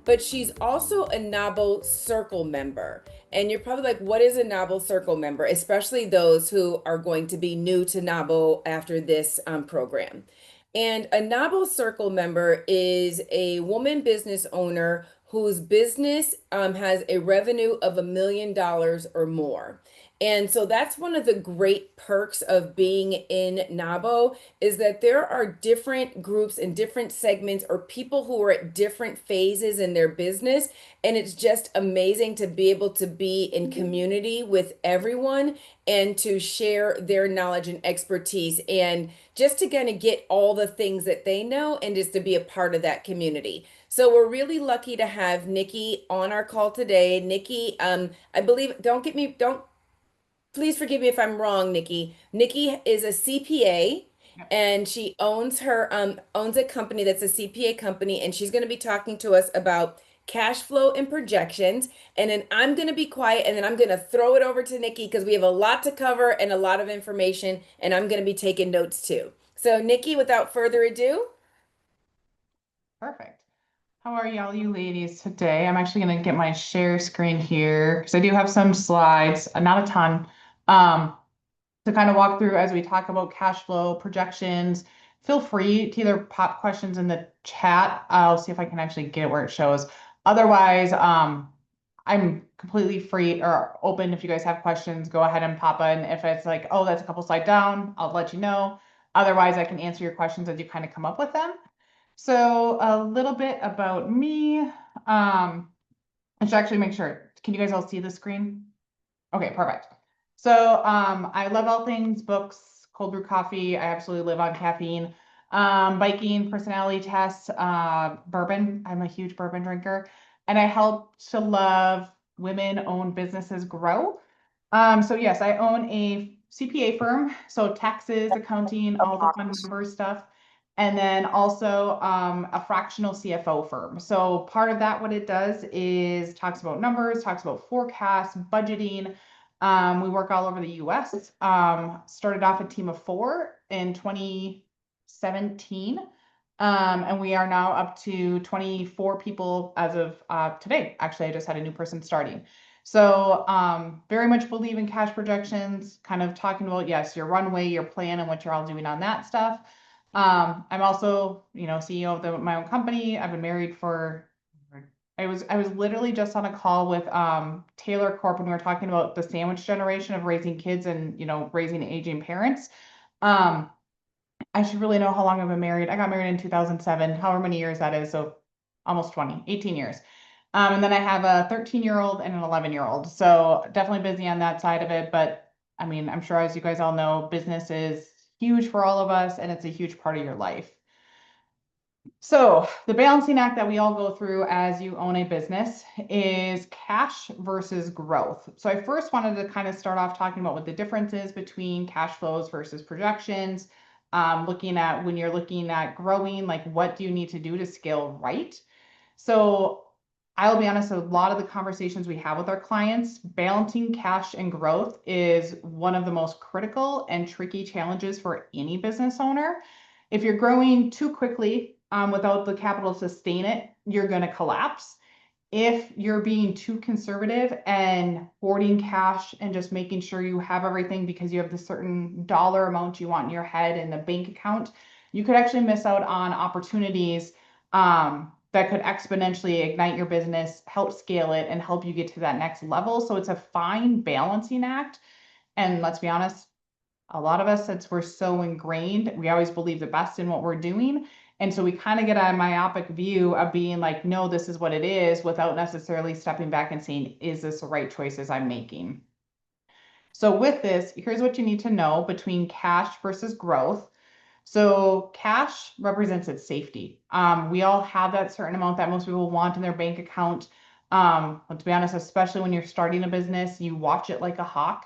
but she's also a NABO Circle member. And you're probably like, what is a NABO Circle member? Especially those who are going to be new to NABO after this program. And a NABO Circle member is a woman business owner whose business has a revenue of $1 million or more. And so that's one of the great perks of being in NABO is that there are different groups and different segments or people who are at different phases in their business. And it's just amazing to be able to be in community with everyone and to share their knowledge and expertise and just to kind of get all the things that they know and just to be a part of that community. So we're really lucky to have Nikki on our call today. Nikki, I believe, don't please forgive me if I'm wrong, Nikki. Nikki is a CPA Yep. and she owns a company that's a CPA company, and she's going to be talking to us about cash flow and projections. And then I'm going to be quiet and then I'm going to throw it over to Nikki because we have a lot to cover and a lot of information, and I'm going to be taking notes too. So Nikki, without further ado, Perfect. How are y'all, you ladies, today? I'm actually going to get my share screen here because I do have some slides, not a ton, um, to kind of walk through as we talk about cash flow projections. Feel free to either pop questions in the chat. I'll see if I can actually get it where it shows. Otherwise, I'm completely free or open. If you guys have questions, go ahead and pop in. If it's like, oh, that's a couple slides down, I'll let you know. Otherwise, I can answer your questions as you kind of come up with them. So a little bit about me. I should actually make sure. Can you guys all see the screen? Okay, perfect. So I love all things books, cold brew coffee. I absolutely live on caffeine. Biking, personality tests, bourbon. I'm a huge bourbon drinker. And I help to love women-owned businesses grow. So yes, I own a CPA firm, so taxes, accounting, all the fun numbers stuff. And then also a fractional CFO firm. So part of that, what it does is talks about numbers, talks about forecasts, budgeting. We work all over the US. Started off a team of 4 in 2017. And we are now up to 24 people as of today. Actually, I just had a new person starting. So very much believe in cash projections, kind of talking about, yes, your runway, your plan, and what you're all doing on that stuff. I'm also, CEO of my own company. I've been married for, I was literally just on a call with Taylor Corp when we were talking about the sandwich generation of raising kids and, raising aging parents. Um, I should really know how long I've been married. I got married in 2007, however many years that is. So almost 20, 18 years. And then I have a 13-year-old and an 11-year-old. So definitely busy on that side of it. But I mean, I'm sure as you guys all know, business is huge for all of us and it's a huge part of your life. So the balancing act that we all go through as you own a business is cash versus growth. So I first wanted to kind of start off talking about what the difference is between cash flows versus projections. Looking at when you're looking at growing, like what do you need to do to scale right? So I'll be honest, a lot of the conversations we have with our clients, balancing cash and growth is one of the most critical and tricky challenges for any business owner. If you're growing too quickly without the capital to sustain it, you're going to collapse. If you're being too conservative and hoarding cash and just making sure you have everything because you have the certain dollar amount you want in your head in the bank account, you could actually miss out on opportunities that could exponentially ignite your business, help scale it, and help you get to that next level. So it's a fine balancing act. And let's be honest, a lot of us, since we're so ingrained, we always believe the best in what we're doing. And so we kind of get a myopic view of being like, no, this is what it is, without necessarily stepping back and saying, is this the right choices I'm making? So with this, here's what you need to know between cash versus growth. So cash represents its safety. We all have that certain amount that most people want in their bank account. But to be honest, especially when you're starting a business, you watch it like a hawk.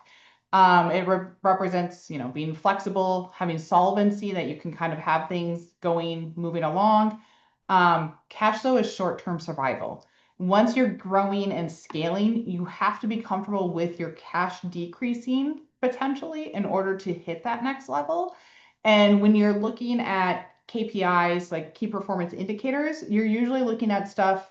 It represents, being flexible, having solvency that you can kind of have things going, moving along. Cash flow is short-term survival. Once you're growing and scaling, you have to be comfortable with your cash decreasing potentially in order to hit that next level. And when you're looking at KPIs, like key performance indicators, you're usually looking at stuff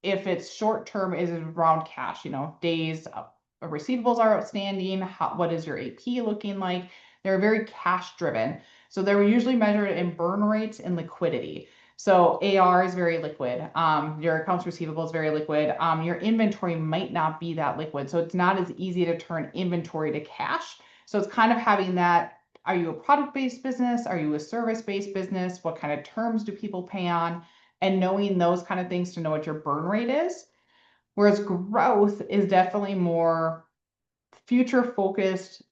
if it's short term, is around cash, days of receivables are outstanding. What is your AP looking like? They're very cash driven. So they're usually measured in burn rates and liquidity. So AR is very liquid. Your accounts receivable is very liquid. Your inventory might not be that liquid. So it's not as easy to turn inventory to cash. So it's kind of having that, are you a product-based business? Are you a service-based business? What kind of terms do people pay on? And knowing those kind of things to know what your burn rate is. Whereas growth is definitely more future focused,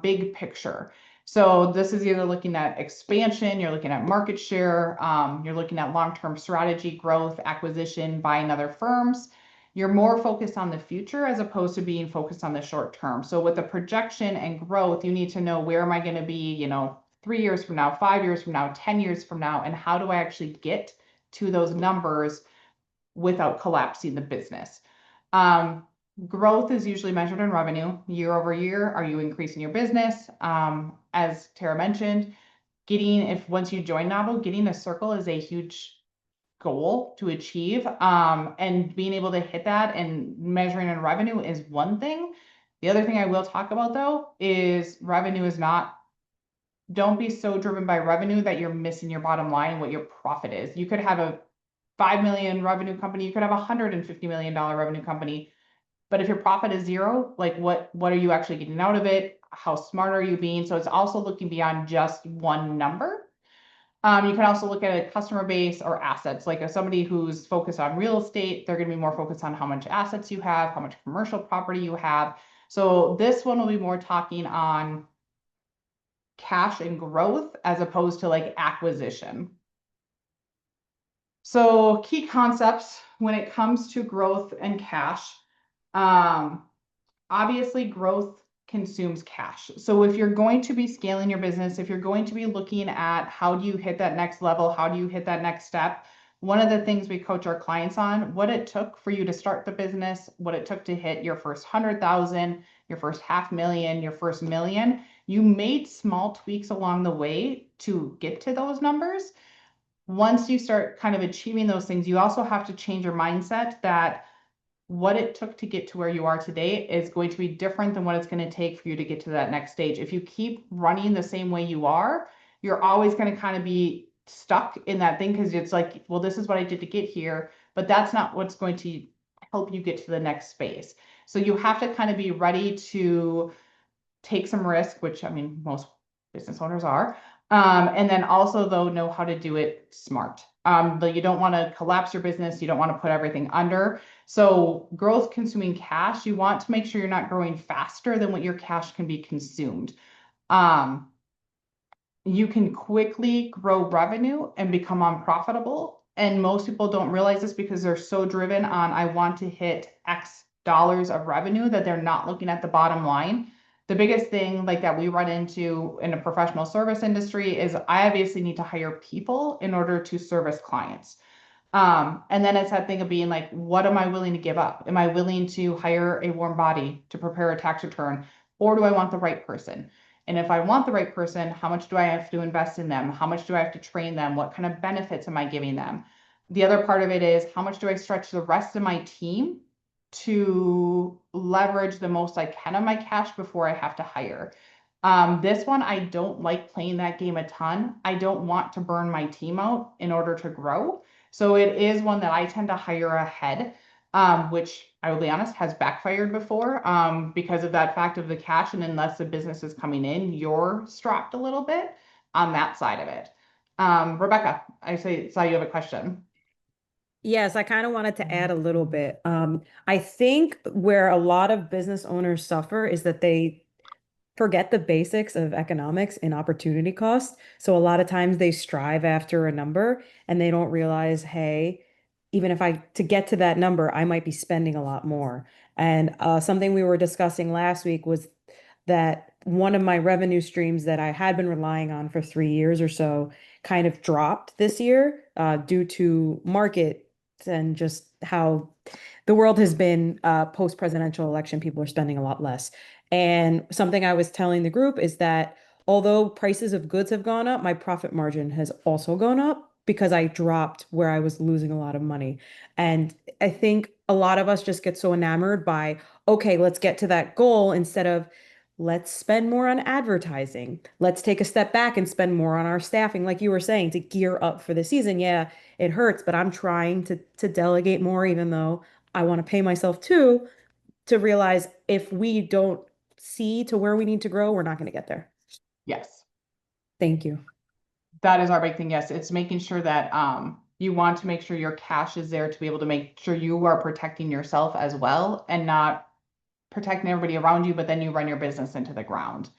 big picture. So this is either looking at expansion, you're looking at market share, you're looking at long-term strategy, growth, acquisition, buying other firms. You're more focused on the future as opposed to being focused on the short term. So with the projection and growth, you need to know, where am I going to be, 3 years from now, 5 years from now, 10 years from now, and how do I actually get to those numbers without collapsing the business. Growth is usually measured in revenue year over year. Are you increasing your business? As Tara mentioned, if once you join Novel, getting a circle is a huge goal to achieve. And being able to hit that and measuring in revenue is one thing. The other thing I will talk about though is revenue is not, don't be so driven by revenue that you're missing your bottom line and what your profit is. You could have a 5 million revenue company, you could have a $150 million revenue company. But if your profit is zero, like what are you actually getting out of it? How smart are you being? So it's also looking beyond just one number. You can also look at a customer base or assets. Like if somebody who's focused on real estate, they're going to be more focused on how much assets you have, how much commercial property you have. So this one will be more talking on cash and growth as opposed to like acquisition. So key concepts when it comes to growth and cash. Obviously, growth consumes cash. So if you're going to be scaling your business, if you're going to be looking at how do you hit that next level, how do you hit that next step, one of the things we coach our clients on, what it took for you to start the business, what it took to hit your first 100,000, your first 500,000, your first million. You made small tweaks along the way to get to those numbers. Once you start kind of achieving those things, you also have to change your mindset that what it took to get to where you are today is going to be different than what it's going to take for you to get to that next stage. If you keep running the same way you are, you're always going to kind of be stuck in that thing because it's like, well, this is what I did to get here, but that's not what's going to help you get to the next space. So you have to kind of be ready to take some risk, which I mean, most business owners are. And then also though, know how to do it smart. But you don't want to collapse your business. You don't want to put everything under. So growth consuming cash, you want to make sure you're not growing faster than what your cash can be consumed. You can quickly grow revenue and become unprofitable. And most people don't realize this because they're so driven on, I want to hit X dollars of revenue, that they're not looking at the bottom line. The biggest thing like that we run into in a professional service industry is I obviously need to hire people in order to service clients. And then it's that thing of being like, what am I willing to give up? Am I willing to hire a warm body to prepare a tax return? Or do I want the right person? And if I want the right person, how much do I have to invest in them? How much do I have to train them? What kind of benefits am I giving them? The other part of it is, how much do I stretch the rest of my team to leverage the most I can of my cash before I have to hire? This one, I don't like playing that game a ton. I don't want to burn my team out in order to grow. So it is one that I tend to hire ahead, which I will be honest has backfired before, because of that fact of the cash. And unless the business is coming in, you're strapped a little bit on that side of it. Rebecca, saw you have a question. Yes, I kind of wanted to add a little bit. I think where a lot of business owners suffer is that they forget the basics of economics and opportunity cost. So a lot of times they strive after a number and they don't realize, hey, even if to get to that number, I might be spending a lot more. And something we were discussing last week was that one of my revenue streams that I had been relying on for 3 years or so kind of dropped this year due to market and just how the world has been post-presidential election. People are spending a lot less. And something I was telling the group is that although prices of goods have gone up, my profit margin has also gone up. because I dropped where I was losing a lot of money. And I think a lot of us just get so enamored by, okay, let's get to that goal instead of let's spend more on advertising. Let's take a step back and spend more on our staffing, like you were saying, to gear up for the season. Yeah, it hurts, but I'm trying to delegate more, even though I want to pay myself too, to realize if we don't see to where we need to grow, we're not going to get there. Yes. Thank you. That is our big thing. Yes, it's making sure that you want to make sure your cash is there to be able to make sure you are protecting yourself as well and not protecting everybody around you, but then you run your business into the ground.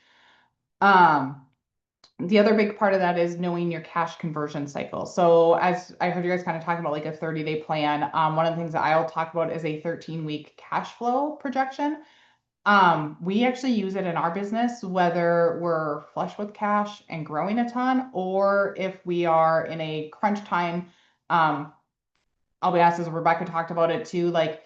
The other big part of that is knowing your cash conversion cycle. So as I heard you guys kind of talking about like a 30-day plan, one of the things that I'll talk about is a 13-week cash flow projection. We actually use it in our business, whether we're flush with cash and growing a ton, or if we are in a crunch time. I'll be honest, as Rebecca talked about it too, like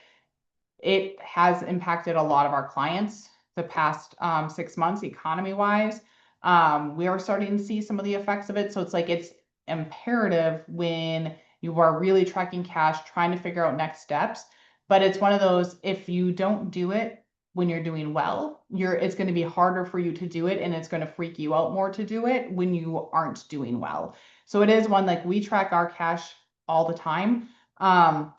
it has impacted a lot of our clients the past 6 months, economy wise. We are starting to see some of the effects of it. So it's like it's imperative when you are really tracking cash, trying to figure out next steps. But it's one of those, if you don't do it when you're doing well, it's going to be harder for you to do it, and it's going to freak you out more to do it when you aren't doing well. So it is one, like, we track our cash all the time.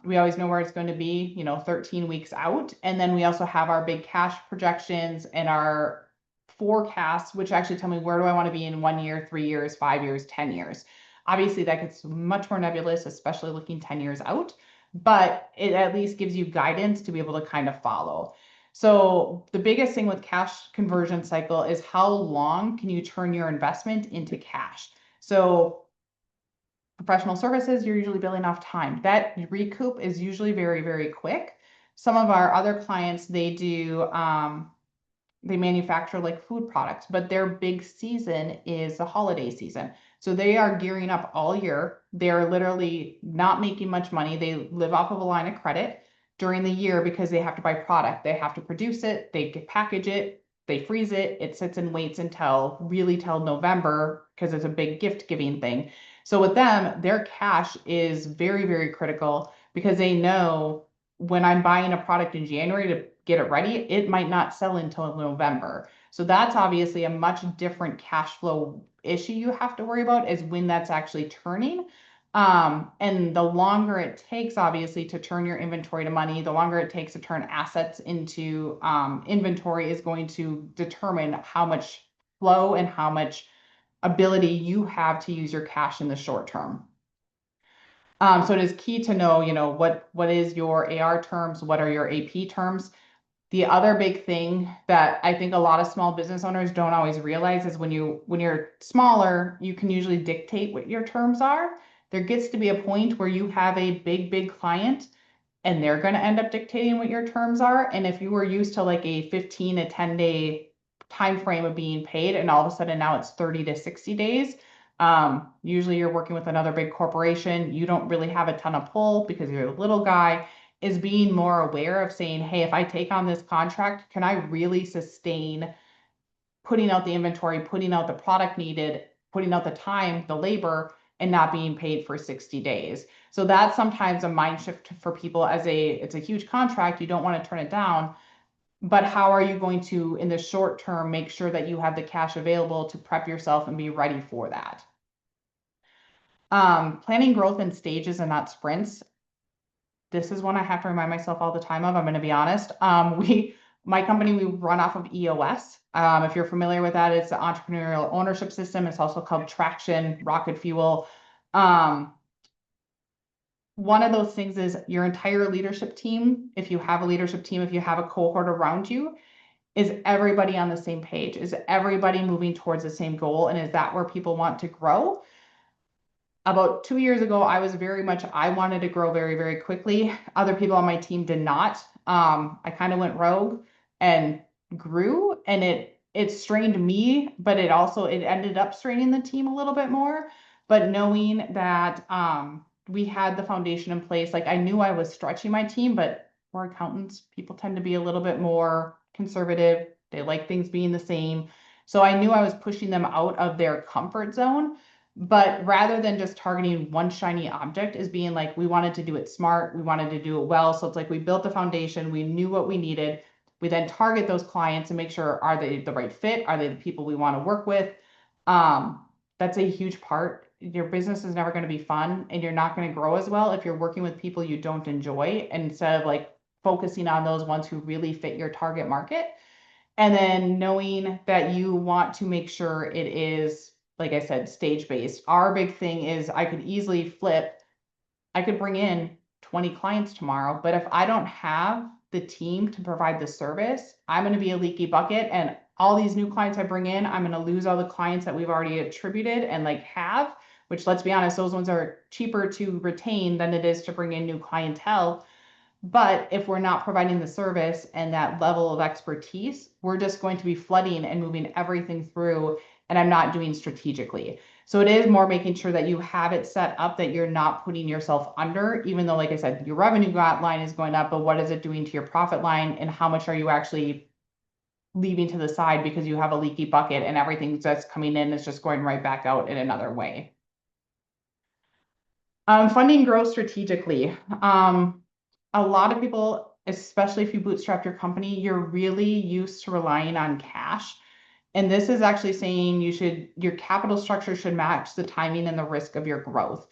We always know where it's going to be, 13 weeks out. And then we also have our big cash projections and our forecasts, which actually tell me where do I want to be in 1 year, 3 years, 5 years, 10 years. Obviously, that gets much more nebulous, especially looking 10 years out, but it at least gives you guidance to be able to kind of follow. So the biggest thing with cash conversion cycle is how long can you turn your investment into cash? So professional services, you're usually billing off time. That recoup is usually very, very quick. Some of our other clients, they manufacture like food products, but their big season is the holiday season. So they are gearing up all year. They're literally not making much money. They live off of a line of credit during the year because they have to buy product. They have to produce it, they package it, they freeze it. It sits and waits until really till November because it's a big gift giving thing. So with them, their cash is very, very critical because they know when I'm buying a product in January to get it ready, it might not sell until November. So that's obviously a much different cash flow issue you have to worry about, is when that's actually turning. And the longer it takes, obviously, to turn your inventory to money, the longer it takes to turn assets into inventory is going to determine how much flow and how much ability you have to use your cash in the short term. So it is key to know, what is your AR terms, what are your AP terms. The other big thing that I think a lot of small business owners don't always realize is when you're smaller, you can usually dictate what your terms are. There gets to be a point where you have a big client and they're going to end up dictating what your terms are. And if you were used to like a 15 to 10-day time frame of being paid, and all of a sudden now it's 30 to 60 days, usually you're working with another big corporation, you don't really have a ton of pull because you're a little guy, is being more aware of saying, hey, if I take on this contract, can I really sustain putting out the inventory, putting out the product needed, putting out the time, the labor, and not being paid for 60 days. So that's sometimes a mind shift for people. It's a huge contract, you don't want to turn it down, but how are you going to, in the short term, make sure that you have the cash available to prep yourself and be ready for that? Planning growth in stages and not sprints. This is one I have to remind myself all the time of. I'm going to be honest. My company, we run off of EOS. If you're familiar with that, it's the entrepreneurial ownership system. It's also called Traction, Rocket Fuel. One of those things is your entire leadership team. If you have a leadership team, if you have a cohort around you, is everybody on the same page? Is everybody moving towards the same goal? And is that where people want to grow? About 2 years ago, I wanted to grow very, very quickly. Other people on my team did not. I kind of went rogue and grew, and it strained me, but it ended up straining the team a little bit more. But knowing that we had the foundation in place, like I knew I was stretching my team, but we're accountants, people tend to be a little bit more conservative. They like things being the same. So I knew I was pushing them out of their comfort zone. But rather than just targeting one shiny object, is being like, we wanted to do it smart, we wanted to do it well. So it's like we built the foundation, we knew what we needed. We then target those clients and make sure, are they the right fit? Are they the people we want to work with? That's a huge part. Your business is never going to be fun, and you're not going to grow as well if you're working with people you don't enjoy, instead of like focusing on those ones who really fit your target market. And then knowing that you want to make sure it is, like I said, stage based. Our big thing is I could easily flip, I could bring in 20 clients tomorrow, but if I don't have the team to provide the service, I'm going to be a leaky bucket. And all these new clients I bring in, I'm going to lose all the clients that we've already attributed and like have, which, let's be honest, those ones are cheaper to retain than it is to bring in new clientele. But if we're not providing the service and that level of expertise, we're just going to be flooding and moving everything through, and I'm not doing strategically. So it is more making sure that you have it set up that you're not putting yourself under, even though, like I said, your revenue line is going up, but what is it doing to your profit line, and how much are you actually leaving to the side because you have a leaky bucket and everything that's coming in is just going right back out in another way. Funding growth strategically. A lot of people, especially if you bootstrap your company, you're really used to relying on cash. And this is actually saying your capital structure should match the timing and the risk of your growth.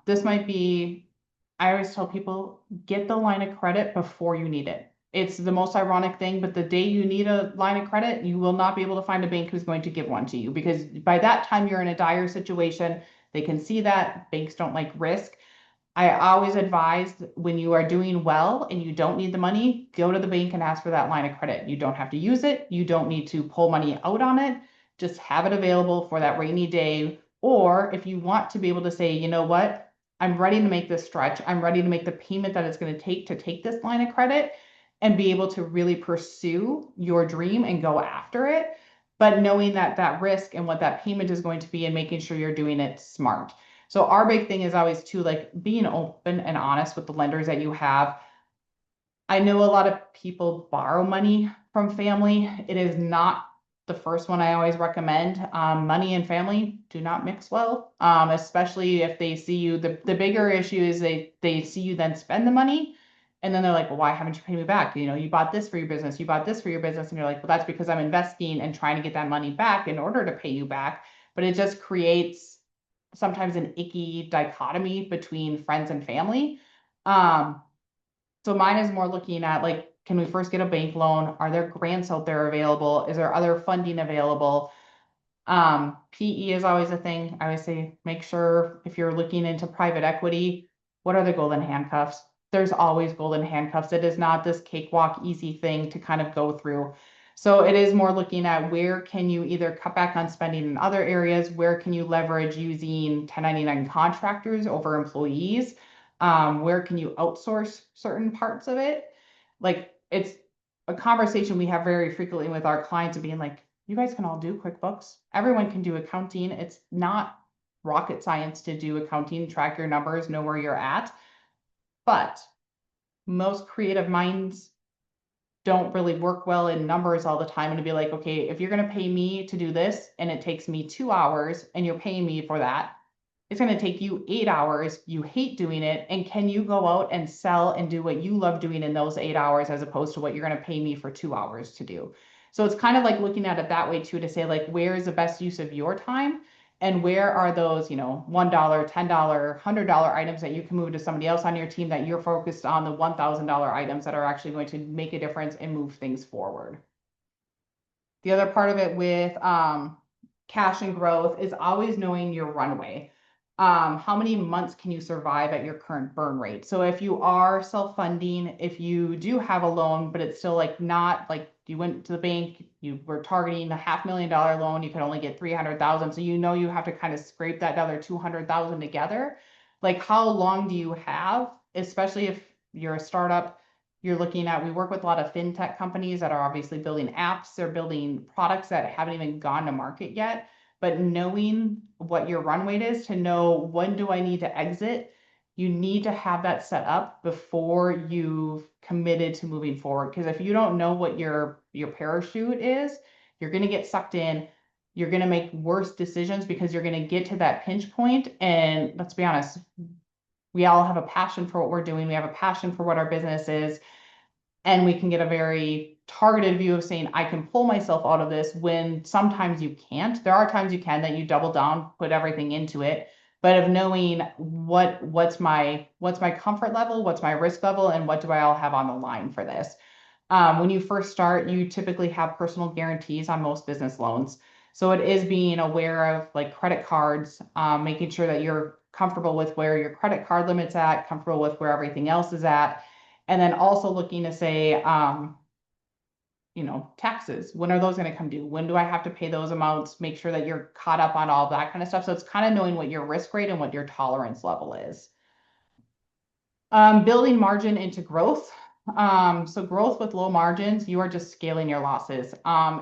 This might be, I always tell people, get the line of credit before you need it. It's the most ironic thing, but the day you need a line of credit, you will not be able to find a bank who's going to give one to you, because by that time you're in a dire situation. They can see that banks don't like risk. I always advise, when you are doing well and you don't need the money, go to the bank and ask for that line of credit. You don't have to use it. You don't need to pull money out on it. Just have it available for that rainy day. Or if you want to be able to say, you know what, I'm ready to make this stretch. I'm ready to make the payment that it's going to take this line of credit, and be able to really pursue your dream and go after it. But knowing that risk and what that payment is going to be, and making sure you're doing it smart. So our big thing is always to like being open and honest with the lenders that you have. I know a lot of people borrow money from family. It is not the first one I always recommend. Money and family do not mix well, especially if they see you. The bigger issue is they see you then spend the money, and then they're like, well, why haven't you paid me back? You know, you bought this for your business, you bought this for your business, and you're like, well, that's because I'm investing and trying to get that money back in order to pay you back. But it just creates sometimes an icky dichotomy between friends and family. So mine is more looking at like, can we first get a bank loan? Are there grants out there available? Is there other funding available? PE is always a thing. I always say, make sure if you're looking into private equity, what are the golden handcuffs? There's always golden handcuffs. It is not this cakewalk, easy thing to kind of go through. So it is more looking at, where can you either cut back on spending in other areas? Where can you leverage using 1099 contractors over employees? Where can you outsource certain parts of it? Like, it's a conversation we have very frequently with our clients of being like, you guys can all do QuickBooks. Everyone can do accounting. It's not rocket science to do accounting, track your numbers, know where you're at. But most creative minds don't really work well in numbers all the time, and to be like, okay, if you're going to pay me to do this and it takes me 2 hours and you're paying me for that, it's going to take you 8 hours. You hate doing it. And can you go out and sell and do what you love doing in those 8 hours, as opposed to what you're going to pay me for 2 hours to do? So it's kind of like looking at it that way too, to say like, where is the best use of your time? And where are those, $1, $10, $100 items that you can move to somebody else on your team, that you're focused on the $1,000 items that are actually going to make a difference and move things forward. The other part of it with cash and growth is always knowing your runway. How many months can you survive at your current burn rate? So if you are self-funding, if you do have a loan, but it's still like not like you went to the bank, you were targeting a $500,000 loan, you could only get 300,000. So you have to kind of scrape that other 200,000 together. Like, how long do you have, especially if you're a startup? You're looking at, we work with a lot of fintech companies that are obviously building apps, they're building products that haven't even gone to market yet. But knowing what your run rate is, to know, when do I need to exit? You need to have that set up before you've committed to moving forward. Because if you don't know what your parachute is, you're going to get sucked in. you're going to make worse decisions because you're going to get to that pinch point. And let's be honest, we all have a passion for what we're doing. We have a passion for what our business is. And we can get a very targeted view of saying, I can pull myself out of this, when sometimes you can't. There are times you can, that you double down, put everything into it. But of knowing what's my comfort level, what's my risk level, and what do I all have on the line for this. When you first start, you typically have personal guarantees on most business loans. So it is being aware of like credit cards, making sure that you're comfortable with where your credit card limit's at, comfortable with where everything else is at. And then also looking to say, taxes, when are those going to come due? When do I have to pay those amounts? Make sure that you're caught up on all that kind of stuff. So it's kind of knowing what your risk rate and what your tolerance level is. Building margin into growth. So growth with low margins, you are just scaling your losses.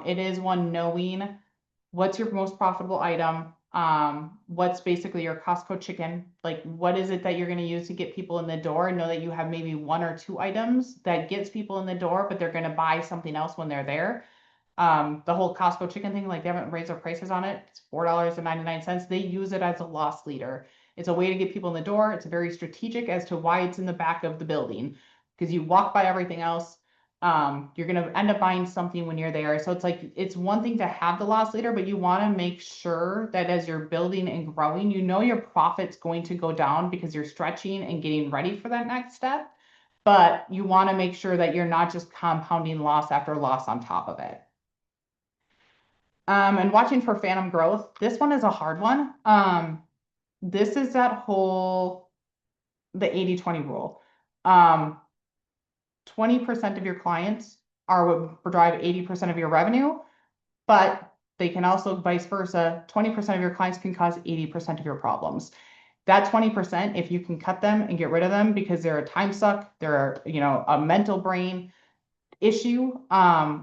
It is one knowing what's your most profitable item, what's basically your Costco chicken, like what is it that you're going to use to get people in the door, and know that you have maybe 1 or 2 items that gets people in the door, but they're going to buy something else when they're there. The whole Costco chicken thing, like they haven't raised their prices on it. It's $4.99. They use it as a loss leader. It's a way to get people in the door. It's very strategic as to why it's in the back of the building, because you walk by everything else. You're going to end up buying something when you're there. So it's like, it's one thing to have the loss leader, but you want to make sure that as you're building and growing, your profit's going to go down because you're stretching and getting ready for that next step. But you want to make sure that you're not just compounding loss after loss on top of it. And watching for phantom growth. This one is a hard one. This is that whole, the 80-20 rule. 20% of your clients are what drive 80% of your revenue, but they can also vice versa. 20% of your clients can cause 80% of your problems. That 20%, if you can cut them and get rid of them because they're a time suck, they're a mental brain issue.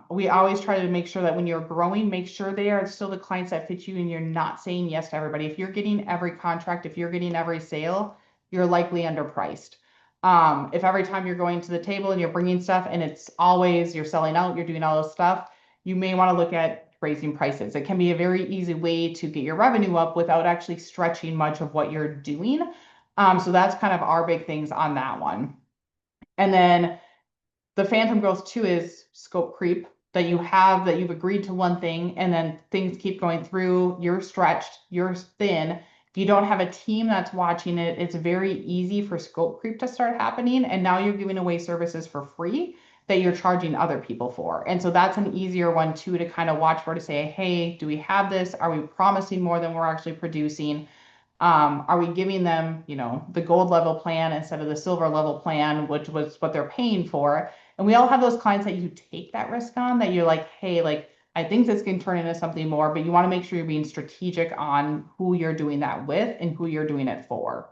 We always try to make sure that when you're growing, make sure they are still the clients that fit you and you're not saying yes to everybody. If you're getting every contract, if you're getting every sale, you're likely underpriced. If every time you're going to the table and you're bringing stuff and it's always you're selling out, you're doing all this stuff, you may want to look at raising prices. It can be a very easy way to get your revenue up without actually stretching much of what you're doing. So that's kind of our big things on that one. And then the phantom growth too is scope creep, that you've agreed to one thing and then things keep going through, you're stretched, you're thin. If you don't have a team that's watching it, it's very easy for scope creep to start happening. And now you're giving away services for free that you're charging other people for. And so that's an easier one too, to kind of watch for, to say, hey, do we have this? Are we promising more than we're actually producing? Are we giving them, the gold level plan instead of the silver level plan, which was what they're paying for? And we all have those clients that you take that risk on, that you're like, hey, like, I think this can turn into something more, but you want to make sure you're being strategic on who you're doing that with and who you're doing it for.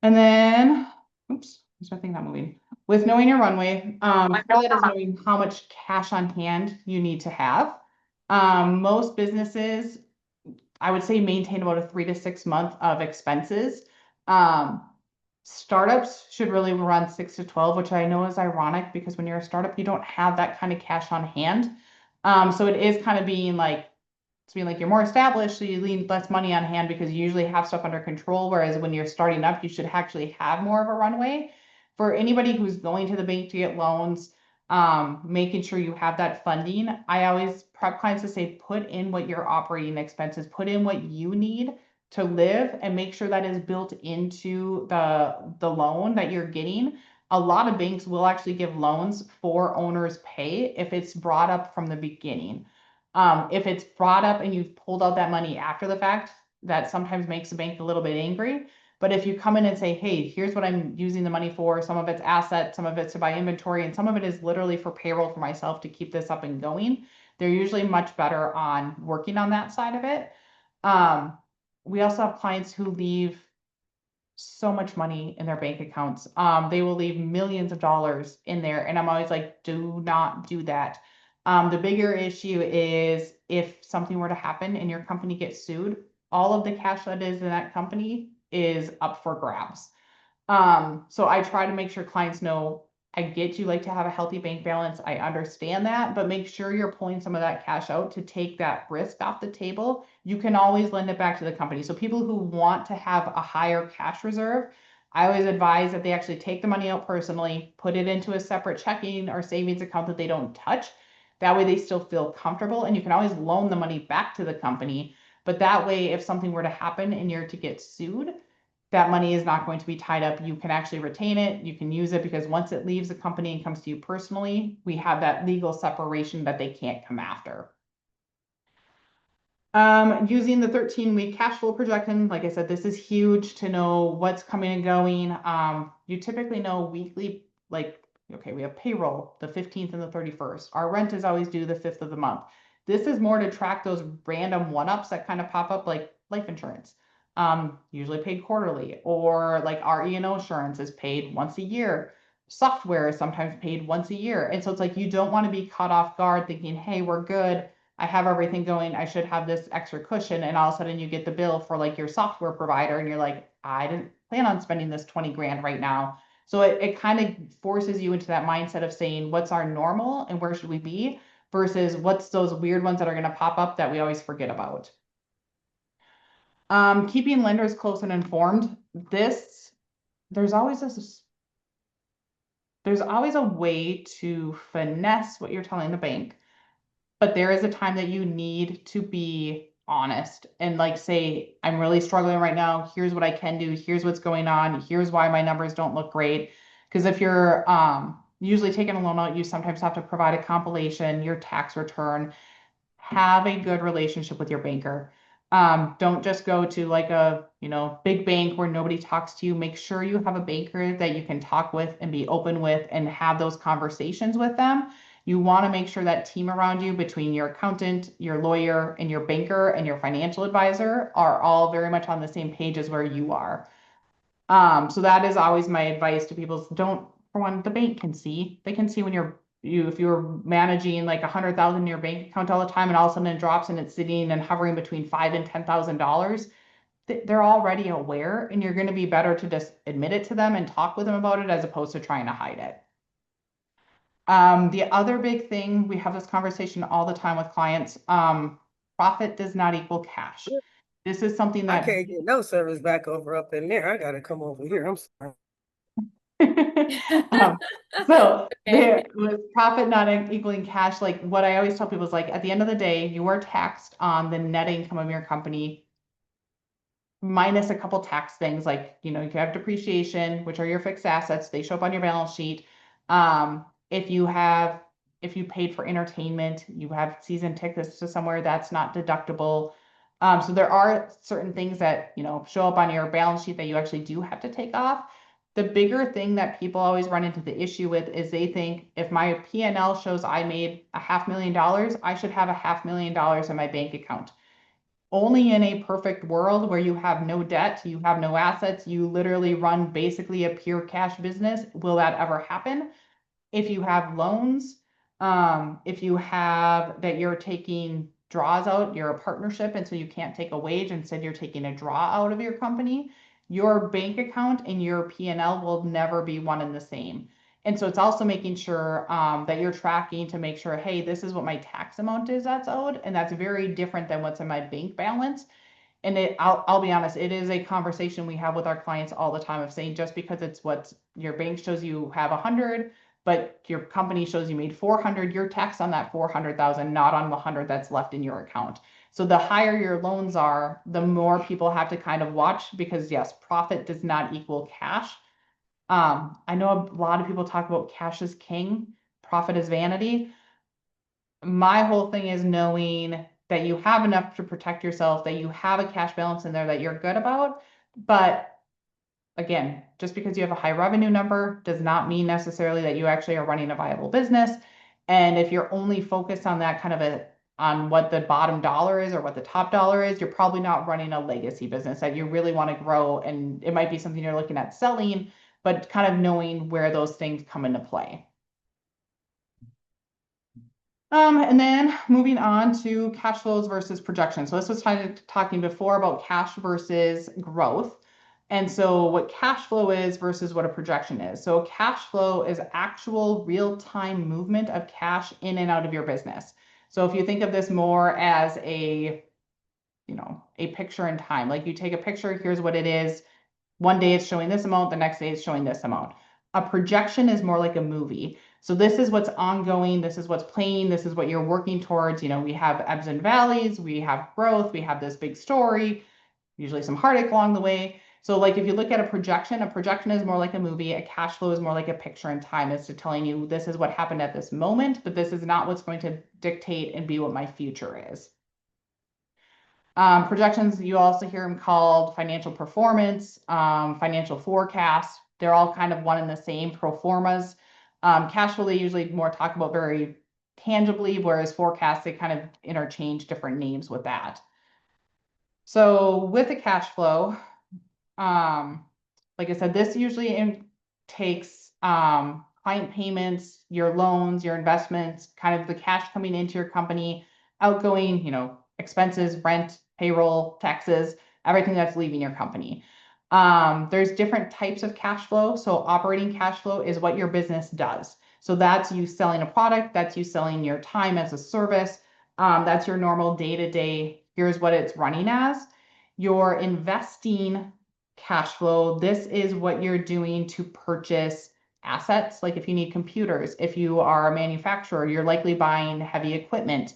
And then, oops, there's nothing not moving. With knowing your runway, part of that is knowing how much cash on hand you need to have. Most businesses, I would say, maintain about a 3 to 6 month of expenses. Startups should really run 6 to 12, which I know is ironic because when you're a startup, you don't have that kind of cash on hand. So it is kind of being like you're more established, so you leave less money on hand because you usually have stuff under control. Whereas when you're starting up, you should actually have more of a runway. For anybody who's going to the bank to get loans, making sure you have that funding. I always prep clients to say, put in what your operating expenses, put in what you need to live, and make sure that is built into the loan that you're getting. A lot of banks will actually give loans for owner's pay if it's brought up from the beginning. If it's brought up and you've pulled out that money after the fact, that sometimes makes the bank a little bit angry. But if you come in and say, hey, here's what I'm using the money for, some of it's assets, some of it's to buy inventory, and some of it is literally for payroll for myself to keep this up and going, they're usually much better on working on that side of it. We also have clients who leave so much money in their bank accounts. They will leave millions of dollars in there. And I'm always like, do not do that. The bigger issue is if something were to happen and your company gets sued, all of the cash that is in that company is up for grabs. So I try to make sure clients know I get you like to have a healthy bank balance. I understand that, but make sure you're pulling some of that cash out to take that risk off the table. You can always lend it back to the company. So people who want to have a higher cash reserve, I always advise that they actually take the money out personally, put it into a separate checking or savings account that they don't touch. That way they still feel comfortable, and you can always loan the money back to the company. But that way, if something were to happen and you're to get sued, that money is not going to be tied up. You can actually retain it. You can use it, because once it leaves the company and comes to you personally, we have that legal separation that they can't come after. Using the 13-week cash flow projection, like I said, this is huge to know what's coming and going. You typically know weekly, like, okay, we have payroll the 15th and the 31st. Our rent is always due the 5th of the month. This is more to track those random one-ups that kind of pop up, like life insurance, usually paid quarterly, or like our E&O insurance is paid once a year. Software is sometimes paid once a year. And so it's like, you don't want to be caught off guard thinking, hey, we're good, I have everything going, I should have this extra cushion. And all of a sudden you get the bill for like your software provider and you're like, I didn't plan on spending this 20 grand right now. So it kind of forces you into that mindset of saying, what's our normal and where should we be, versus what's those weird ones that are going to pop up that we always forget about. Keeping lenders close and informed. There's always a way to finesse what you're telling the bank. But there is a time that you need to be honest and like say, I'm really struggling right now. Here's what I can do. Here's what's going on. Here's why my numbers don't look great. Because if you're usually taking a loan out, you sometimes have to provide a compilation, your tax return. Have a good relationship with your banker. Don't just go to like a, big bank where nobody talks to you. Make sure you have a banker that you can talk with and be open with and have those conversations with them. You want to make sure that team around you, between your accountant, your lawyer, and your banker and your financial advisor, are all very much on the same page as where you are. So that is always my advice to people. Don't, for one, the bank can see. They can see when if you're managing like 100,000 in your bank account all the time, and all of a sudden it drops and it's sitting and hovering between $5,000 and $10,000. They're already aware, and you're going to be better to just admit it to them and talk with them about it, as opposed to trying to hide it. The other big thing, we have this conversation all the time with clients. Profit does not equal cash. This is something I that can't get no service back over up in there. I gotta come over here. I'm sorry. So Okay. there was profit not equaling cash. Like what I always tell people is like, at the end of the day, you are taxed on the net income of your company, minus a couple tax things like, you have depreciation, which are your fixed assets. They show up on your balance sheet. If you paid for entertainment, you have season tickets to somewhere, that's not deductible. So there are certain things that, show up on your balance sheet that you actually do have to take off. The bigger thing that people always run into the issue with is they think, if my P&L shows I made $500,000, I should have $500,000 in my bank account. Only in a perfect world where you have no debt, you have no assets, you literally run basically a pure cash business, will that ever happen. If you have loans, if you have that you're taking draws out, you're a partnership, and so you can't take a wage, instead you're taking a draw out of your company, your bank account and your P&L will never be one and the same. And so it's also making sure that you're tracking to make sure, hey, this is what my tax amount is that's owed, and that's very different than what's in my bank balance. And I'll be honest, it is a conversation we have with our clients all the time, of saying, just because it's what your bank shows you have 100, but your company shows you made 400, you're taxed on that 400,000, not on the 100 that's left in your account. So the higher your loans are, the more people have to kind of watch, because yes, profit does not equal cash. I know a lot of people talk about cash is king, profit is vanity. My whole thing is knowing that you have enough to protect yourself, that you have a cash balance in there that you're good about. But again, just because you have a high revenue number does not mean necessarily that you actually are running a viable business. And if you're only focused on that kind of on what the bottom dollar is or what the top dollar is, you're probably not running a legacy business that you really want to grow. And it might be something you're looking at selling, but kind of knowing where those things come into play. And then moving on to cash flows versus projections. So this was talking before about cash versus growth. And so what cash flow is versus what a projection is. So cash flow is actual real-time movement of cash in and out of your business. So if you think of this more as a picture in time, like you take a picture, here's what it is. One day it's showing this amount, the next day it's showing this amount. A projection is more like a movie. So this is what's ongoing, this is what's playing, this is what you're working towards. We have ebbs and valleys, we have growth, we have this big story, usually some heartache along the way. So like if you look at a projection is more like a movie, a cash flow is more like a picture in time. It's to telling you this is what happened at this moment, but this is not what's going to dictate and be what my future is. Projections, you also hear them called financial performance, financial forecast. They're all kind of one and the same, pro formas. Cash flow, they usually more talk about very tangibly, whereas forecasts, they kind of interchange different names with that. So with the cash flow, like I said, this usually takes client payments, your loans, your investments, kind of the cash coming into your company, outgoing, expenses, rent, payroll, taxes, everything that's leaving your company. There's different types of cash flow. So operating cash flow is what your business does. So that's you selling a product, that's you selling your time as a service. That's your normal day-to-day, here's what it's running as. Your investing cash flow, this is what you're doing to purchase assets. Like if you need computers, if you are a manufacturer, you're likely buying heavy equipment.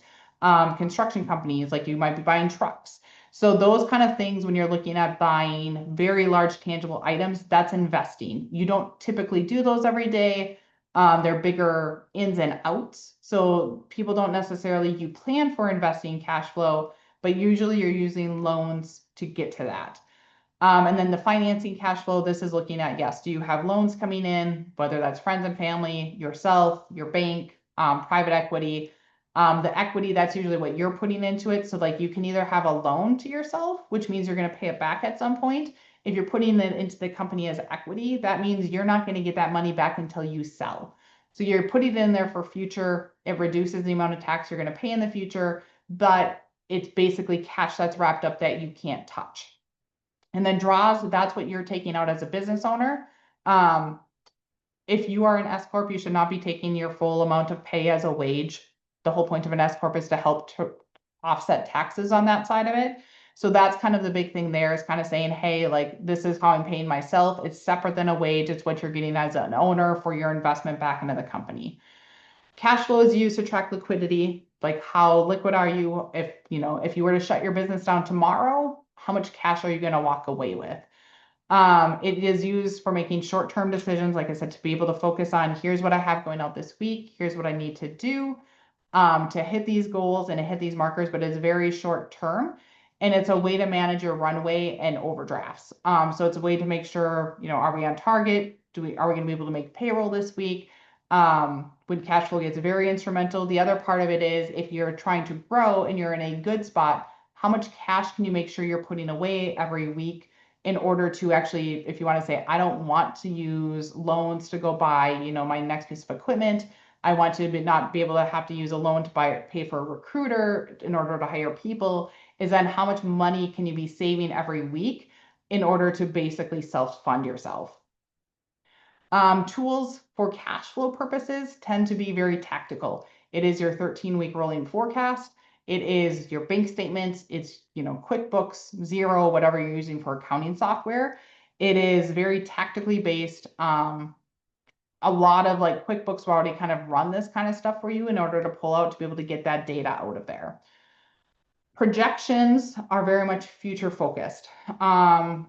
Construction companies, like you might be buying trucks. So those kind of things, when you're looking at buying very large tangible items, that's investing. You don't typically do those every day. They're bigger ins and outs. So people don't necessarily, you plan for investing cash flow, but usually you're using loans to get to that. And then the financing cash flow, this is looking at, yes, do you have loans coming in, whether that's friends and family, yourself, your bank, private equity. The equity, that's usually what you're putting into it. So like you can either have a loan to yourself, which means you're going to pay it back at some point. If you're putting it into the company as equity, that means you're not going to get that money back until you sell. So you're putting it in there for future. It reduces the amount of tax you're going to pay in the future, but it's basically cash that's wrapped up that you can't touch. And then draws, that's what you're taking out as a business owner. If you are an S Corp, you should not be taking your full amount of pay as a wage. The whole point of an S Corp is to help to offset taxes on that side of it. So that's kind of the big thing there, is kind of saying, hey, like this is how I'm paying myself. It's separate than a wage. It's what you're getting as an owner for your investment back into the company. Cash flow is used to track liquidity. Like how liquid are you? If you were to shut your business down tomorrow, how much cash are you going to walk away with? It is used for making short-term decisions, like I said, to be able to focus on, here's what I have going out this week, here's what I need to do to hit these goals and to hit these markers, but it's very short term. And it's a way to manage your runway and overdrafts. So it's a way to make sure, are we on target? Are we going to be able to make payroll this week? When cash flow gets very instrumental, the other part of it is if you're trying to grow and you're in a good spot, how much cash can you make sure you're putting away every week in order to actually, if you want to say, I don't want to use loans to go buy, my next piece of equipment. I want to not be able to have to use a loan to pay for a recruiter in order to hire people. Is then how much money can you be saving every week in order to basically self-fund yourself? Tools for cash flow purposes tend to be very tactical. It is your 13-week rolling forecast. It is your bank statements. It's, QuickBooks, Xero, whatever you're using for accounting software. It is very tactically based. A lot of like QuickBooks will already kind of run this kind of stuff for you in order to pull out to be able to get that data out of there. Projections are very much future focused.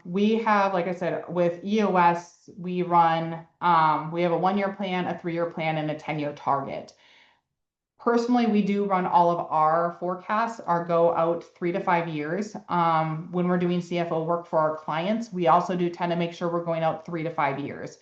We have, like I said, with EOS, we run, we have a 1-year plan, a 3-year plan, and a 10-year target. Personally, we do run all of our forecasts, go out 3 to 5 years. When we're doing CFO work for our clients, we also do tend to make sure we're going out 3 to 5 years.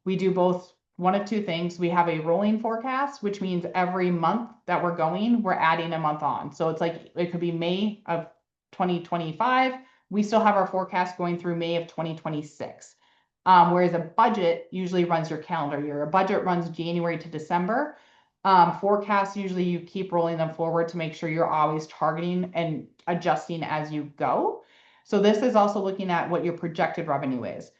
We do both one of two things. We have a rolling forecast, which means every month that we're going, we're adding a month on. So it's like, it could be May of 2025. We still have our forecast going through May of 2026. Whereas a budget usually runs your calendar year. A budget runs January to December. Forecasts, usually you keep rolling them forward to make sure you're always targeting and adjusting as you go. So this is also looking at what your projected revenue is.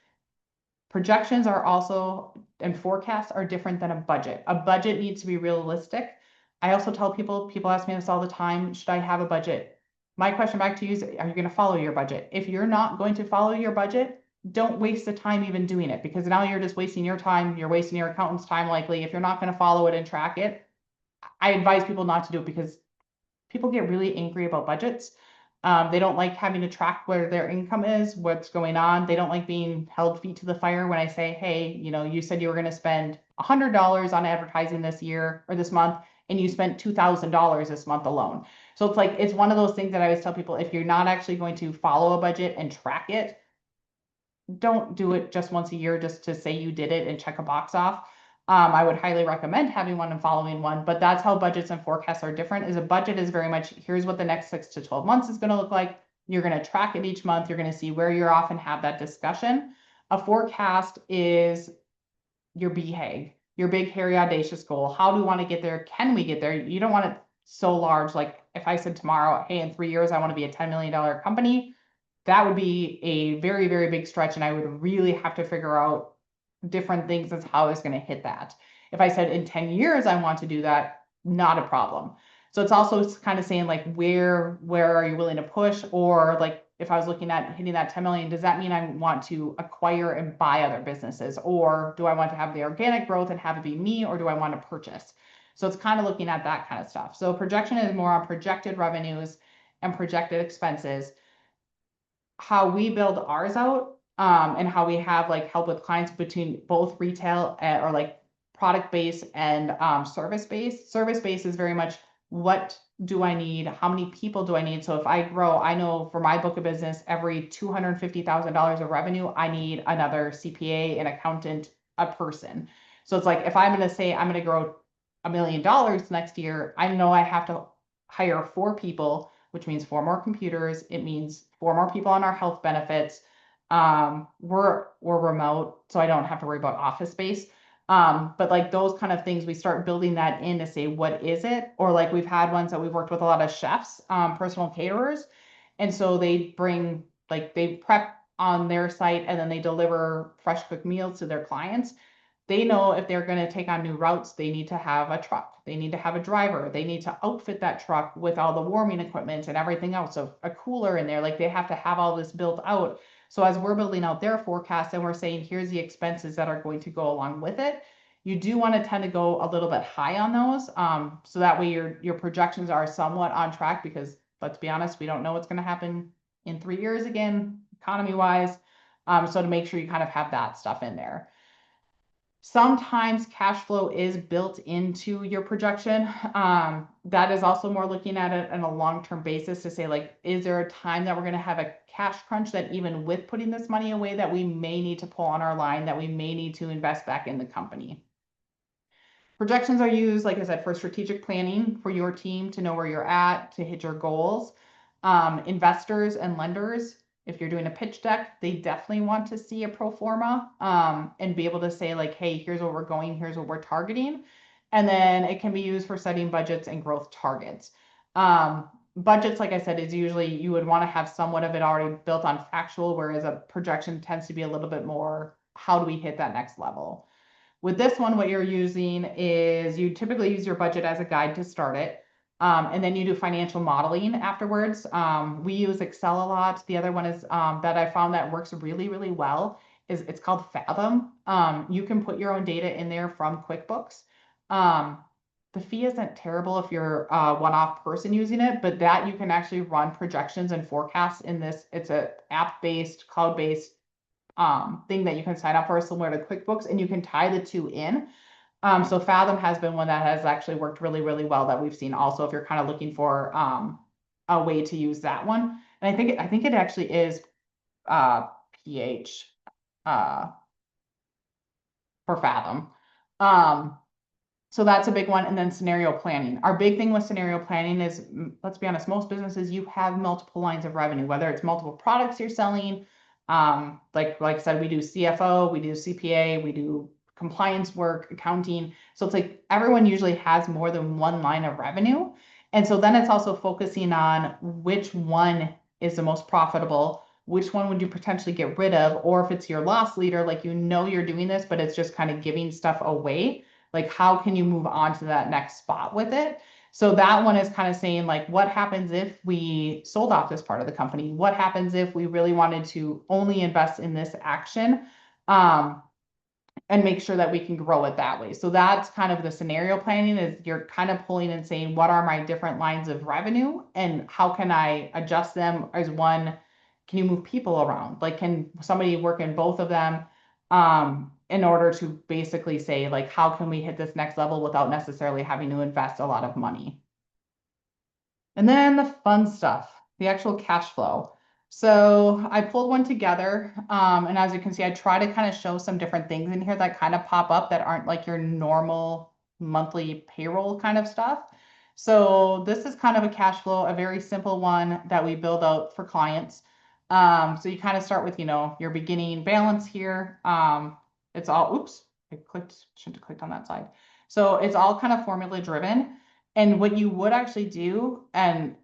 Projections are also, and forecasts are different than a budget. A budget needs to be realistic. I also tell people ask me this all the time, should I have a budget? My question back to you is, are you going to follow your budget? If you're not going to follow your budget, don't waste the time even doing it, because now you're just wasting your time. You're wasting your accountant's time likely. If you're not going to follow it and track it, I advise people not to do it, because people get really angry about budgets. They don't like having to track where their income is, what's going on. They don't like being held feet to the fire when I say, hey, you said you were going to spend $100 on advertising this year or this month, and you spent $2,000 this month alone. So it's one of those things that I always tell people, if you're not actually going to follow a budget and track it, don't do it just once a year just to say you did it and check a box off. I would highly recommend having one and following one, but that's how budgets and forecasts are different. Is a budget is very much, here's what the next 6 to 12 months is going to look like. You're going to track it each month. You're going to see where you're off and have that discussion. A forecast is your BHAG, your big, hairy, audacious goal. How do we want to get there? Can we get there? You don't want it so large. Like if I said tomorrow, hey, in 3 years, I want to be a $10 million company, that would be a very, very big stretch. And I would really have to figure out different things as how I was going to hit that. If I said in 10 years, I want to do that, not a problem. So it's also kind of saying like, where are you willing to push? Or like, if I was looking at hitting that 10 million, does that mean I want to acquire and buy other businesses? Or do I want to have the organic growth and have it be me? Or do I want to purchase? So it's kind of looking at that kind of stuff. So projection is more on projected revenues and projected expenses. How we build ours out, and how we have like help with clients between both retail or like product based and service based. Service based is very much, what do I need? How many people do I need? So if I grow, I know for my book of business, every $250,000 of revenue, I need another CPA, an accountant, a person. So it's like, if I'm going to say I'm going to grow $1 million next year, I know I have to hire 4 people, which means 4 more computers. It means 4 more people on our health benefits. We're remote, so I don't have to worry about office space. But like those kind of things, we start building that in to say, what is it? Or like we've had ones that we've worked with a lot of chefs, personal caterers. And so they bring, like they prep on their site and then they deliver fresh cooked meals to their clients. They know if they're going to take on new routes, they need to have a truck. They need to have a driver. They need to outfit that truck with all the warming equipment and everything else. So a cooler in there, like they have to have all this built out. So as we're building out their forecast and we're saying, here's the expenses that are going to go along with it, you do want to tend to go a little bit high on those. So that way your projections are somewhat on track, because let's be honest, we don't know what's going to happen in 3 years again, economy wise. So to make sure you kind of have that stuff in there. Sometimes cash flow is built into your projection. That is also more looking at it on a long-term basis to say, like, is there a time that we're going to have a cash crunch that even with putting this money away that we may need to pull on our line, that we may need to invest back in the company? Projections are used, like I said, for strategic planning for your team to know where you're at, to hit your goals. Investors and lenders, if you're doing a pitch deck, they definitely want to see a pro forma, and be able to say like, hey, here's where we're going, here's what we're targeting. And then it can be used for setting budgets and growth targets. Budgets, like I said, is usually you would want to have somewhat of it already built on factual, whereas a projection tends to be a little bit more, how do we hit that next level? With this one, what you're using is you typically use your budget as a guide to start it. And then you do financial modeling afterwards. We use Excel a lot. The other one is that I found that works really, really well is it's called Fathom. You can put your own data in there from QuickBooks. The fee isn't terrible if you're a one-off person using it, but that you can actually run projections and forecasts in this. It's a app-based, cloud-based thing that you can sign up for, similar to QuickBooks, and you can tie the two in. So Fathom has been one that has actually worked really, really well that we've seen also, if you're kind of looking for a way to use that one. And I think it actually is PH for Fathom. So that's a big one. And then scenario planning. Our big thing with scenario planning is, let's be honest, most businesses, you have multiple lines of revenue, whether it's multiple products you're selling. Like I said, we do CFO, we do CPA, we do compliance work, accounting. So it's like everyone usually has more than one line of revenue. And so then it's also focusing on which one is the most profitable, which one would you potentially get rid of? Or if it's your loss leader, like you're doing this, but it's just kind of giving stuff away, like how can you move on to that next spot with it? So that one is kind of saying like, what happens if we sold off this part of the company? What happens if we really wanted to only invest in this action? And make sure that we can grow it that way. So that's kind of the scenario planning, is you're kind of pulling and saying, what are my different lines of revenue and how can I adjust them as one? Can you move people around? Like, can somebody work in both of them in order to basically say, like, how can we hit this next level without necessarily having to invest a lot of money? And then the fun stuff, the actual cash flow. So I pulled one together, and as you can see, I try to kind of show some different things in here that kind of pop up that aren't like your normal monthly payroll kind of stuff. So this is kind of a cash flow, a very simple one that we build out for clients. So you kind of start with, your beginning balance here. It's all, oops, shouldn't have clicked on that slide. So it's all kind of formula driven. And what you would actually do, and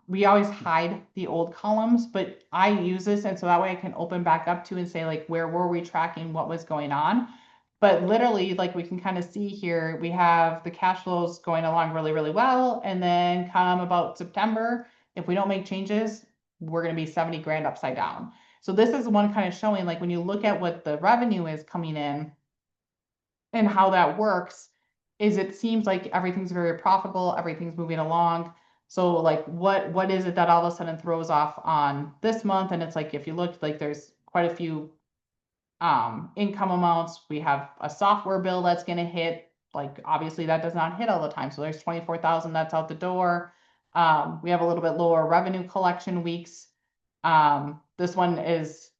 we always hide the old columns, but I use this, and so that way I can open back up to and say, like, where were we tracking, what was going on? But literally, like, we can kind of see here, we have the cash flows going along really, really well. And then come about September, if we don't make changes, we're going to be 70 grand upside down. So this is one kind of showing, like, when you look at what the revenue is coming in and how that works, is it seems like everything's very profitable, everything's moving along. So like what is it that all of a sudden throws off on this month? And it's like, if you look, like there's quite a few income amounts. We have a software bill that's going to hit, like obviously that does not hit all the time. So there's 24,000 that's out the door. We have a little bit lower revenue collection weeks. This one is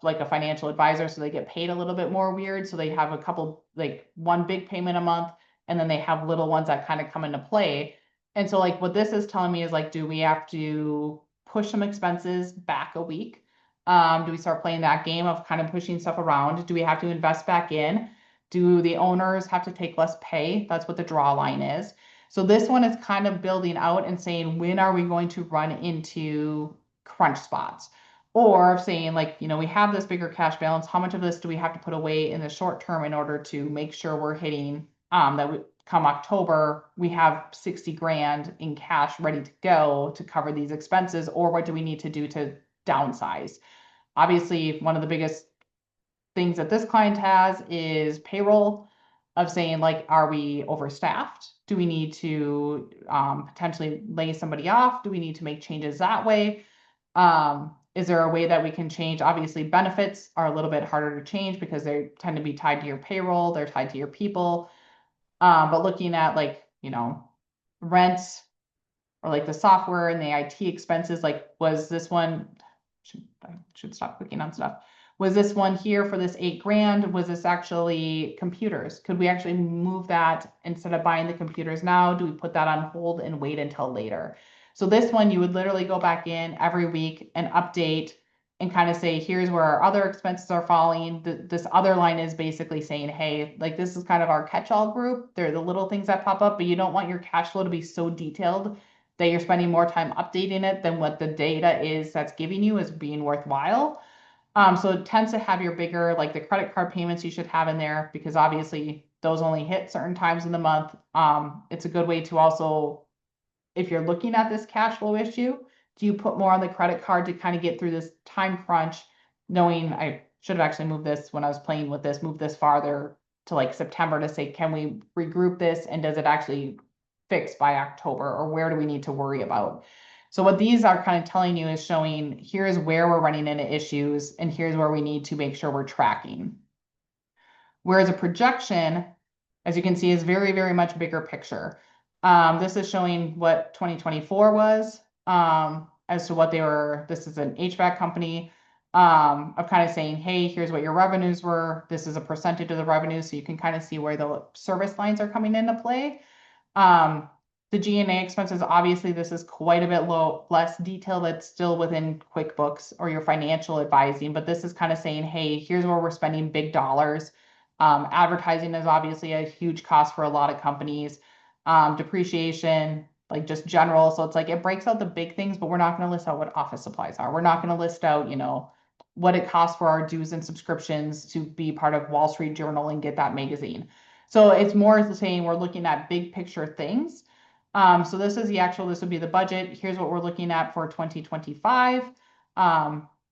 like a financial advisor, so they get paid a little bit more weird. So they have a couple, like one big payment a month, and then they have little ones that kind of come into play. And so like what this is telling me is like, do we have to push some expenses back a week? Do we start playing that game of kind of pushing stuff around? Do we have to invest back in? Do the owners have to take less pay? That's what the draw line is. So this one is kind of building out and saying, when are we going to run into crunch spots? Or saying like, we have this bigger cash balance. How much of this do we have to put away in the short term in order to make sure we're hitting that we, come October, we have 60 grand in cash ready to go to cover these expenses? Or what do we need to do to downsize? Obviously, one of the biggest things that this client has is payroll, of saying like, are we overstaffed? Do we need to potentially lay somebody off? Do we need to make changes that way? Is there a way that we can change? Obviously, benefits are a little bit harder to change because they tend to be tied to your payroll, they're tied to your people. But looking at like, rents, or like the software and the IT expenses, like was this one, I should stop clicking on stuff. Was this one here for this 8 grand? Was this actually computers? Could we actually move that instead of buying the computers now? Do we put that on hold and wait until later? So this one, you would literally go back in every week and update and kind of say, here's where our other expenses are falling. This other line is basically saying, hey, like this is kind of our catch-all group. They're the little things that pop up, but you don't want your cash flow to be so detailed that you're spending more time updating it than what the data is that's giving you is being worthwhile. So it tends to have your bigger, like the credit card payments you should have in there, because obviously those only hit certain times in the month. It's a good way to also, if you're looking at this cash flow issue, do you put more on the credit card to kind of get through this time crunch, knowing I should have actually moved this when I was playing with this, move this farther to like September to say, can we regroup this and does it actually fix by October, or where do we need to worry about? So what these are kind of telling you is showing, here's where we're running into issues and here's where we need to make sure we're tracking. Whereas a projection, as you can see, is very, very much bigger picture. This is showing what 2024 was, as to what they were. This is an HVAC company, of kind of saying, hey, here's what your revenues were. This is a percentage of the revenue, so you can kind of see where the service lines are coming into play. The G&A expenses, obviously, this is quite a bit less detailed. It's still within QuickBooks or your financial advising, but this is kind of saying, hey, here's where we're spending big dollars. Advertising is obviously a huge cost for a lot of companies. Depreciation, like just general. So it's like it breaks out the big things, but we're not going to list out what office supplies are. We're not going to list out, what it costs for our dues and subscriptions to be part of Wall Street Journal and get that magazine. So it's more saying we're looking at big picture things. So this is this would be the budget. Here's what we're looking at for 2025.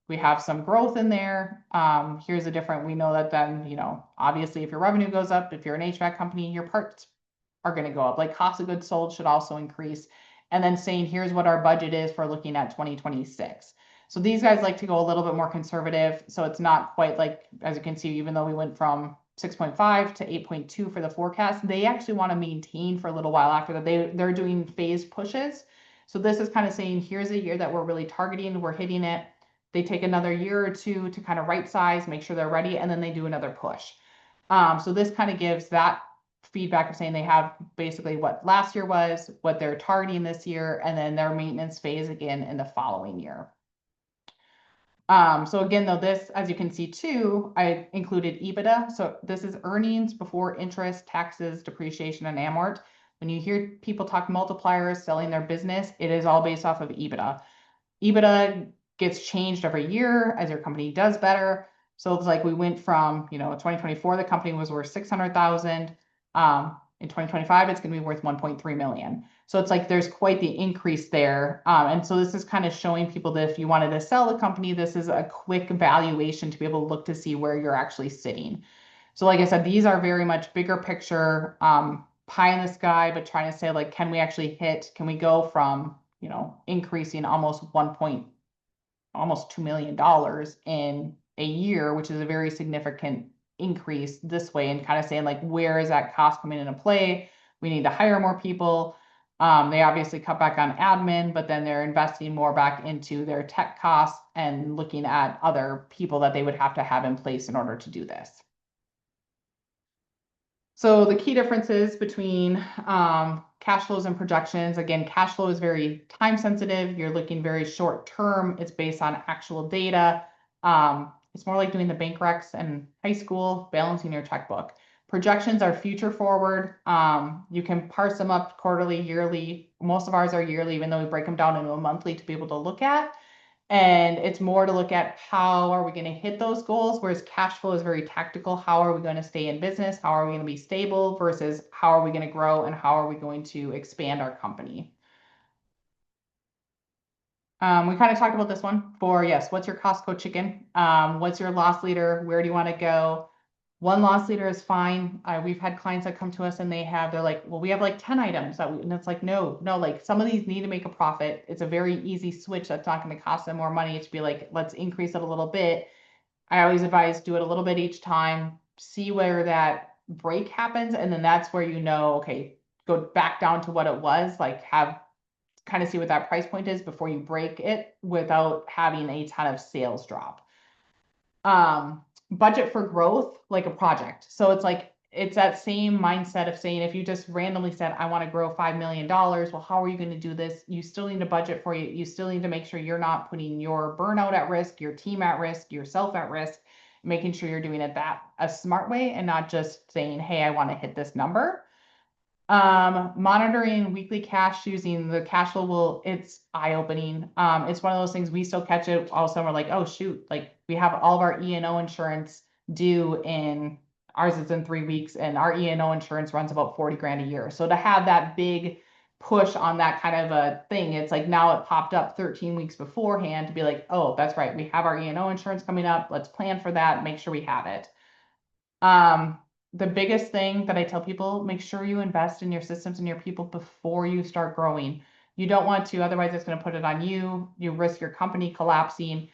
We have some growth in there. Here's a different, we know that then, obviously if your revenue goes up, if you're an HVAC company, your parts are going to go up. Like cost of goods sold should also increase. And then saying, here's what our budget is for looking at 2026. So these guys like to go a little bit more conservative. So it's not quite like, as you can see, even though we went from 6.5 to 8.2 for the forecast, they actually want to maintain for a little while after that. They're doing phase pushes. So this is kind of saying, here's a year that we're really targeting, we're hitting it. They take another year or two to kind of right size, make sure they're ready, and then they do another push. So this kind of gives that feedback of saying they have basically what last year was, what they're targeting this year, and then their maintenance phase again in the following year. So again, though, this, as you can see too, I included EBITDA. So this is earnings before interest, taxes, depreciation, and amort. When you hear people talk multipliers, selling their business, it is all based off of EBITDA. EBITDA gets changed every year as your company does better. So it's like we went from, 2024, the company was worth 600,000. In 2025, it's going to be worth 1.3 million. So it's like there's quite the increase there. And so this is kind of showing people that if you wanted to sell the company, this is a quick valuation to be able to look to see where you're actually sitting. So like I said, these are very much bigger picture, pie in the sky, but trying to say like, can we can we go from, increasing almost almost $2 million in a year, which is a very significant increase this way, and kind of saying like, where is that cost coming into play? We need to hire more people. They obviously cut back on admin, but then they're investing more back into their tech costs and looking at other people that they would have to have in place in order to do this. So the key differences between cash flows and projections, again, cash flow is very time sensitive. You're looking very short term. It's based on actual data. It's more like doing the bank recs in high school, balancing your checkbook. Projections are future forward. You can parse them up quarterly, yearly. Most of ours are yearly, even though we break them down into a monthly to be able to look at. And it's more to look at how are we going to hit those goals, whereas cash flow is very tactical. How are we going to stay in business? How are we going to be stable versus how are we going to grow and how are we going to expand our company? We kind of talked about this one for, yes, what's your Costco chicken? What's your loss leader? Where do you want to go? One loss leader is fine. We've had clients that come to us and they're like, well, we have like 10 items and it's like, no, like some of these need to make a profit. It's a very easy switch. That's not going to cost them more money. To be like, let's increase it a little bit. I always advise do it a little bit each time, see where that break happens. And then that's where, okay, go back down to what it was, like kind of see what that price point is before you break it without having a ton of sales drop. Budget for growth like a project. So it's like, it's that same mindset of saying, if you just randomly said, I want to grow $5 million, well, how are you going to do this? You still need a budget for you. You still need to make sure you're not putting your burnout at risk, your team at risk, yourself at risk, making sure you're doing it a smart way and not just saying, hey, I want to hit this number. Monitoring weekly cash using the cash flow it's eye-opening. It's one of those things we still catch it. All of a sudden we're like, oh shoot, like we have all of our E&O insurance due ours is in 3 weeks and our E&O insurance runs about 40 grand a year. So to have that big push on that kind of a thing, it's like now it popped up 13 weeks beforehand to be like, oh, that's right. We have our E&O insurance coming up. Let's plan for that. Make sure we have it. The biggest thing that I tell people, make sure you invest in your systems and your people before you start growing. You don't want to, otherwise it's going to put it on you. You risk your company collapsing.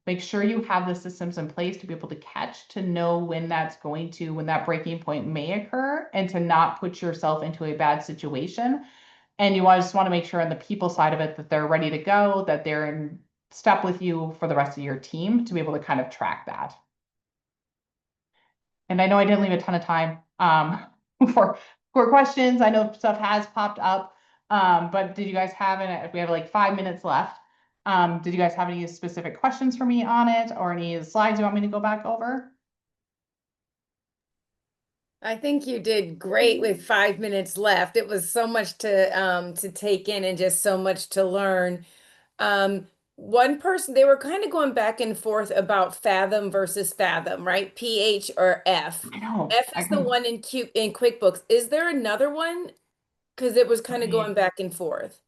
Make sure you have the systems in place to be able to catch, to know when that breaking point may occur and to not put yourself into a bad situation. And you just want to make sure on the people side of it that they're ready to go, that they're in step with you for the rest of your team to be able to kind of track that. And I know I didn't leave a ton of time for questions. I know stuff has popped up, but did you guys have if we have like 5 minutes left, did you guys have any specific questions for me on it or any slides you want me to go back over? I think you did great with 5 minutes left. It was so much to take in and just so much to learn. One person, they were kind of going back and forth about Fathom versus Fathom, right? PH or F. I know. F I is the can one in QuickBooks. Is there another one? Because it was let kind of me going back and forth.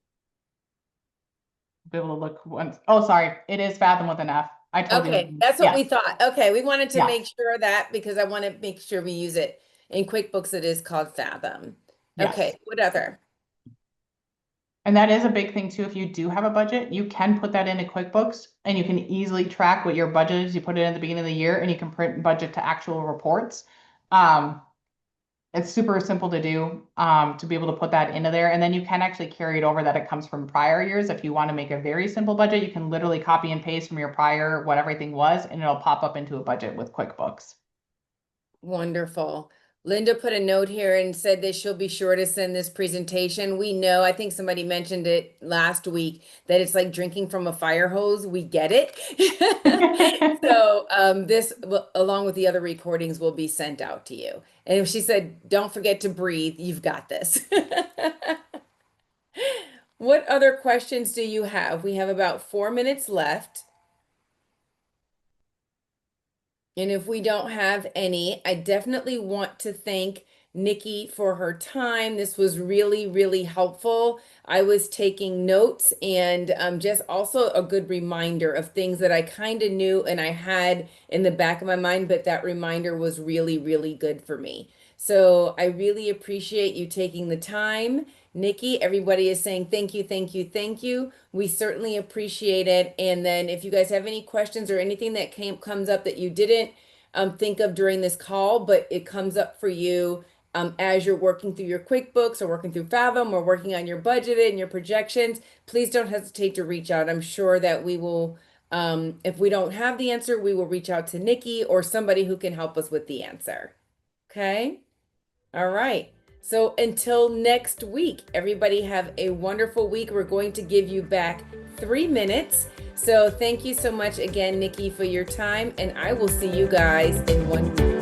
be able to look once. Oh, sorry. It is Fathom with an F. I told Okay, you. that's what we Yes. thought. Okay, we wanted to make Yes. sure that because I want to make sure we use it in QuickBooks. It is called Fathom. Yes. Okay, what other? And that is a big thing too. If you do have a budget, you can put that into QuickBooks and you can easily track what your budget is. You put it in at the beginning of the year and you can print budget to actual reports. Um, it's super simple to do, to be able to put that into there. And then you can actually carry it over that it comes from prior years. If you want to make a very simple budget, you can literally copy and paste from your prior, what everything was, and it'll pop up into a budget with QuickBooks. Wonderful. Linda put a note here and said that she'll be sure to send this presentation. We know, I think somebody mentioned it last week, that it's like drinking from a fire hose. We get it. So this, along with the other recordings, will be sent out to you. And she said, don't forget to breathe. You've got this. What other questions do you have? We have about 4 minutes left. And if we don't have any, I definitely want to thank Nikki for her time. This was really, really helpful. I was taking notes and just also a good reminder of things that I kind of knew and I had in the back of my mind, but that reminder was really, really good for me. So I really appreciate you taking the time. Nikki, everybody is saying thank you, thank you, thank you. We certainly appreciate it. And then if you guys have any questions or anything that comes up that you didn't think of during this call, but it comes up for you as you're working through your QuickBooks or working through Fathom or working on your budget and your projections, please don't hesitate to reach out. I'm sure that we will, if we don't have the answer, we will reach out to Nikki or somebody who can help us with the answer. Okay? All right. So until next week, everybody have a wonderful week. We're going to give you back 3 minutes. So thank you so much again, Nikki, for your time. And I will see you guys in 1 week.